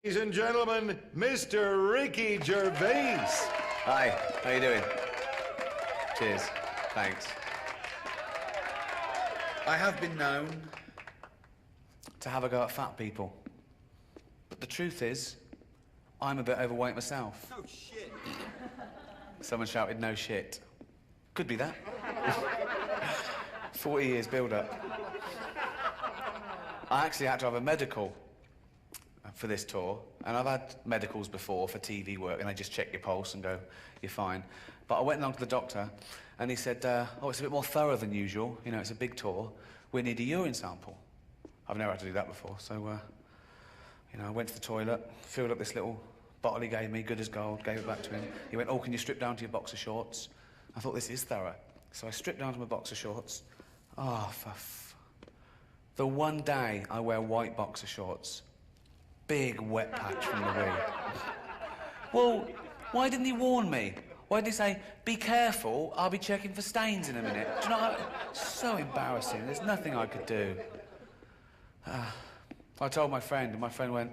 Ladies and gentlemen, Mr. Ricky Gervais. Hi, how you doing? Cheers, thanks. I have been known to have a go at fat people. But the truth is, I'm a bit overweight myself. No shit. Someone shouted, no shit. Could be that. 40 years build-up. I actually had to have a medical for this tour, and I've had medicals before for TV work, and they just check your pulse and go, you're fine. But I went along to the doctor, and he said, oh, it's a bit more thorough than usual. You know, it's a big tour. We need a urine sample. I've never had to do that before, so, you know, I went to the toilet, filled up this little bottle he gave me, good as gold, gave it back to him. He went, oh, can you strip down to your boxer shorts? I thought, this is thorough. So I stripped down to my boxer shorts. Oh, the one day I wear white boxer shorts, big wet patch from the wee. Well, why didn't he warn me? Why did he say, be careful, I'll be checking for stains in a minute? Do you know what? So embarrassing. There's nothing I could do. I told my friend, and my friend went,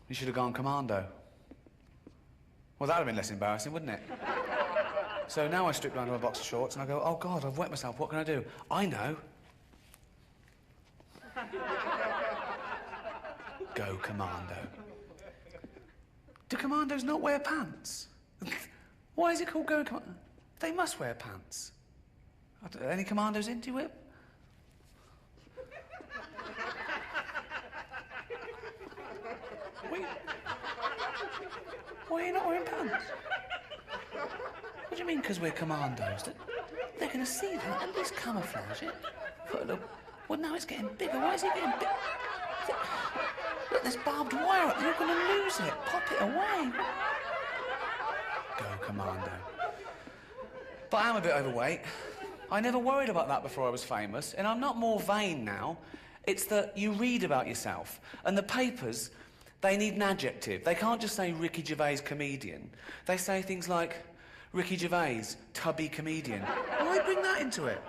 you should have gone commando. Well, that would have been less embarrassing, wouldn't it? So now I strip down to my boxer shorts, and I go, oh, God, I've wet myself. What can I do? I know. Go commando. Do commandos not wear pants? Why is it called going commando? They must wear pants. Any commandos in, do you whip? Why are you not wearing pants? What do you mean, because we're commandos? They're going to see that, at least camouflage it. Well, now it's getting bigger. Why is it getting bigger? Look, there's barbed wire up there. You're going to lose it. Pop it away. Go commando. But I am a bit overweight. I never worried about that before I was famous, and I'm not more vain now. It's that you read about yourself, and the papers, they need an adjective. They can't just say Ricky Gervais comedian. They say things like Ricky Gervais, tubby comedian. Why bring that into it?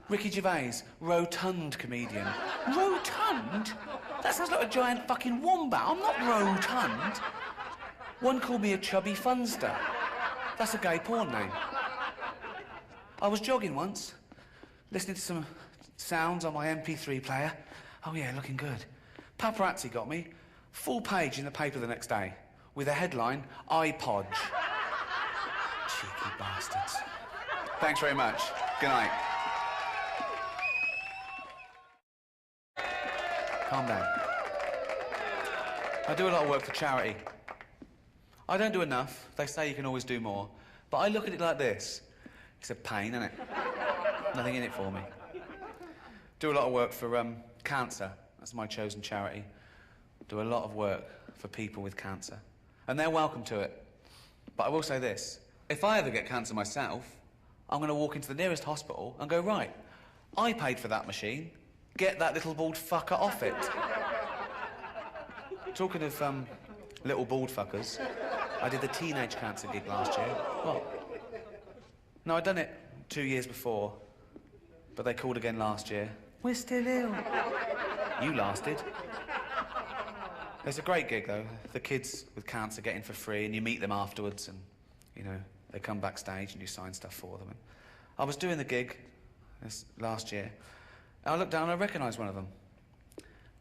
Ricky Gervais, rotund comedian. Rotund? That sounds like a giant fucking wombat. I'm not rotund. One called me a chubby funster. That's a gay porn name. I was jogging once, listening to some sounds on my MP3 player. Oh yeah, looking good. Paparazzi got me. Full page in the paper the next day, with a headline, iPod. Cheeky bastards. Thanks very much. Good night. Calm down. I do a lot of work for charity. I don't do enough. They say you can always do more. But I look at it like this. It's a pain, isn't it? Nothing in it for me. Do a lot of work for cancer. That's my chosen charity. Do a lot of work for people with cancer. And they're welcome to it. But I will say this. If I ever get cancer myself, I'm going to walk into the nearest hospital and go, right, I paid for that machine. Get that little bald fucker off it. Talking of little bald fuckers, I did the teenage cancer gig last year. What? No, I'd done it 2 years before, but they called again last year. We're still ill. You lasted. It's a great gig, though. The kids with cancer get in for free, and you meet them afterwards, and, you know, they come backstage and you sign stuff for them. And I was doing the gig this last year, and I looked down and I recognised one of them.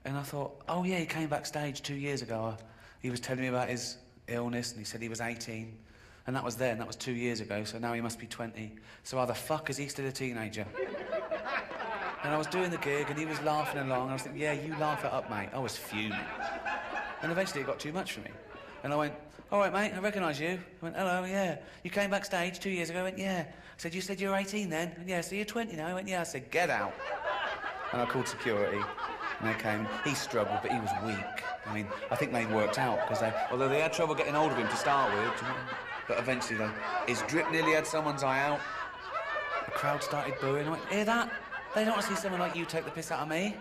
And I thought, oh, yeah, he came backstage 2 years ago. He was telling me about his illness, and he said he was 18. And that was then, that was 2 years ago, so now he must be 20. So how the fuck is he still a teenager? And I was doing the gig, and he was laughing along, and I was thinking, yeah, you laugh it up, mate. I was fuming. And eventually it got too much for me. And I went, all right, mate, I recognise you. I went, hello, yeah. You came backstage 2 years ago? I went, yeah. I said, you said you were 18 then? And yeah, so you're 20 now? I went, yeah. I said, get out. And I called security, and they came. He struggled, but he was weak. I mean, I think they worked out, because although they had trouble getting hold of him to start with, but eventually his drip nearly had someone's eye out. The crowd started booing. I went, hear that? They don't want to see someone like you take the piss out of me.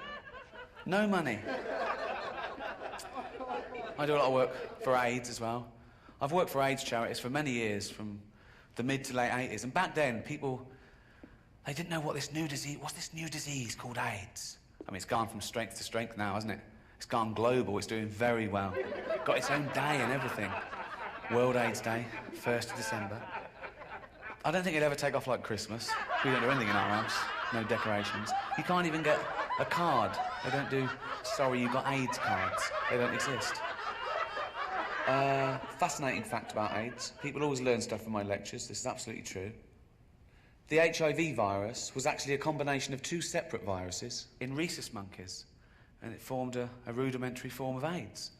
No money. I do a lot of work for AIDS as well. I've worked for AIDS charities for many years, from the mid to late 80s. And back then, people, they didn't know what's this new disease called AIDS. I mean, it's gone from strength to strength now, hasn't it? It's gone global. It's doing very well. Got its own day and everything. World AIDS Day, 1st of December. I don't think it'll ever take off like Christmas. We don't do anything in our house. No decorations. You can't even get a card. They don't do, sorry, you got AIDS cards. They don't exist. Fascinating fact about AIDS. People always learn stuff from my lectures. This is absolutely true. The HIV virus was actually a combination of 2 separate viruses in rhesus monkeys, and it formed a rudimentary form of AIDS.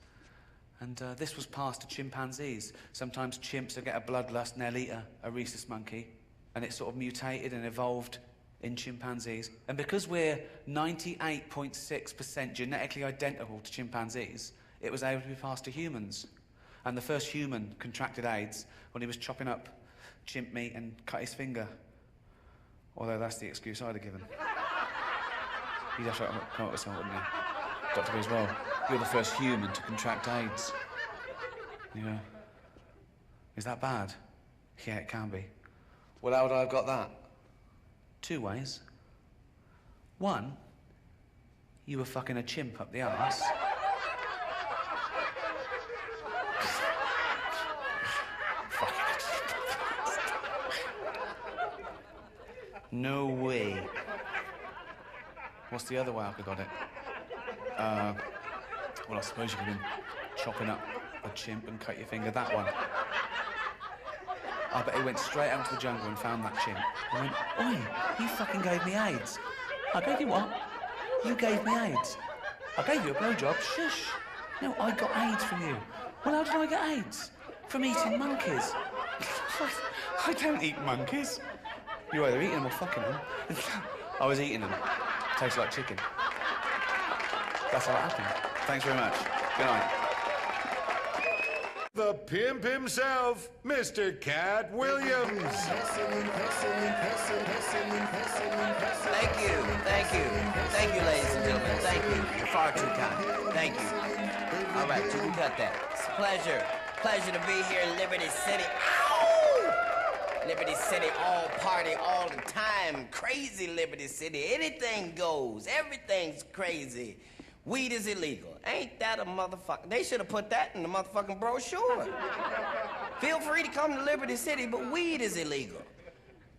And this was passed to chimpanzees. Sometimes chimps will get a bloodlust and they'll eat a rhesus monkey, and it sort of mutated and evolved in chimpanzees. And because we're 98.6% genetically identical to chimpanzees, it was able to be passed to humans. And the first human contracted AIDS when he was chopping up chimp meat and cut his finger. Although that's the excuse I'd have given. You'd have to come up with something, wouldn't you? Dr. B as well. You're the first human to contract AIDS. Yeah. Is that bad? Yeah, it can be. Well, how would I have got that? 2 ways. 1, you were fucking a chimp up the arse. No way. What's the other way I could have got it? Well, I suppose you could have been chopping up a chimp and cut your finger, that one. I bet he went straight out into the jungle and found that chimp and went, oi, you fucking gave me AIDS. I gave you what? You gave me AIDS. I gave you a blowjob, shush. No, I got AIDS from you. Well, how did I get AIDS? From eating monkeys. I don't eat monkeys. You're either eating them or fucking them. I was eating them. Tastes like chicken. That's how it happened. Thanks very much. Good night. The pimp himself, Mr. Katt Williams. Thank you, thank you. Thank you, ladies and gentlemen. Thank you. You're far too kind. Thank you. All right, you can cut that. It's a pleasure. Pleasure to be here in Liberty City. Ow! Liberty City, all party, all the time. Crazy Liberty City. Anything goes. Everything's crazy. Weed is illegal. Ain't that a motherfucker? They should have put that in the motherfucking brochure. Feel free to come to Liberty City, but weed is illegal.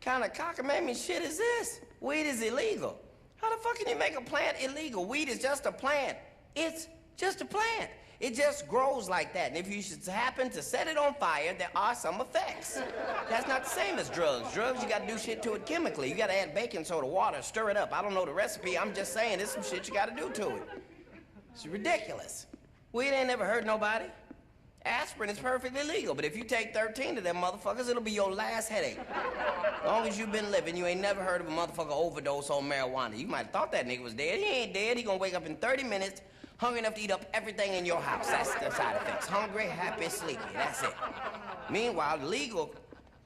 Kind of cockamamie shit is this? Weed is illegal. How the fuck can you make a plant illegal? Weed is just a plant. It's just a plant. It just grows like that. And if you should happen to set it on fire, there are some effects. That's not the same as drugs. Drugs, you gotta do shit to it chemically. You gotta add baking soda, water, stir it up. I don't know the recipe. I'm just saying there's some shit you gotta do to it. It's ridiculous. Weed ain't never hurt nobody. Aspirin is perfectly legal, but if you take 13 of them motherfuckers, it'll be your last headache. As long as you've been living, you ain't never heard of a motherfucker overdose on marijuana. You might have thought that nigga was dead. He ain't dead. He gonna wake up in 30 minutes, hungry enough to eat up everything in your house. That's the side effects. Hungry, happy, sleepy. That's it. Meanwhile, legal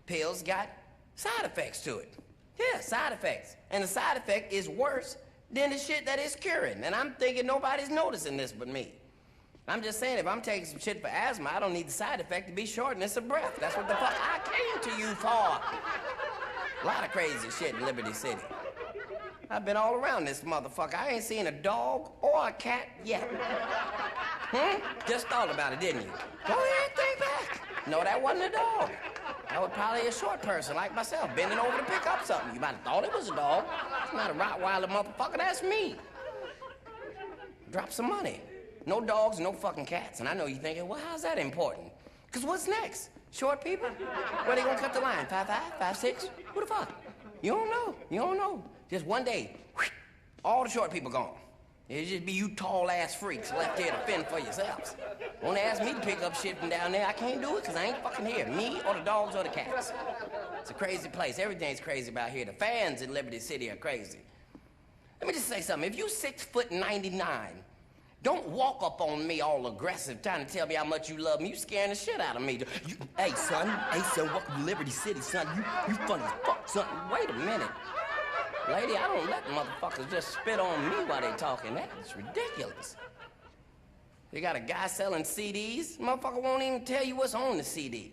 pills got side effects to it. Yeah, side effects. And the side effect is worse than the shit that it's curing. And I'm thinking nobody's noticing this but me. I'm just saying, if I'm taking some shit for asthma, I don't need the side effect to be shortness of breath. That's what the fuck I came to you for. A lot of crazy shit in Liberty City. I've been all around this motherfucker. I ain't seen a dog or a cat yet. Just thought about it, didn't you? Go ahead, think back. No, that wasn't a dog. That was probably a short person like myself, bending over to pick up something. You might have thought it was a dog. It's not a Rottweiler motherfucker, that's me. Drop some money. No dogs, no fucking cats. And I know you're thinking, well, how's that important? Because what's next? Short people? Where they gonna cut the line? 5'5", 5'6"? Who the fuck? You don't know. You don't know. Just one day, all the short people gone. It'll just be you tall-ass freaks left here to fend for yourselves. Wanna ask me to pick up shit from down there, I can't do it because I ain't fucking here. Me or the dogs or the cats. It's a crazy place. Everything's crazy about here. The fans in Liberty City are crazy. Let me just say something. If you 6'99", don't walk up on me all aggressive trying to tell me how much you love me. You scaring the shit out of me. Hey, son, welcome to Liberty City, son. You funny as fuck, son. Wait a minute. Lady, I don't let motherfuckers just spit on me while they talking. That's ridiculous. You got a guy selling CDs? Motherfucker won't even tell you what's on the CD.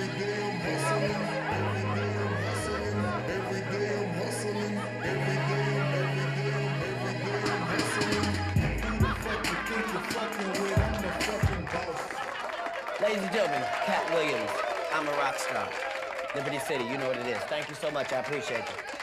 Ladies and gentlemen, Katt Williams. I'm a rock star. Liberty City, you know what it is. Thank you so much. I appreciate you.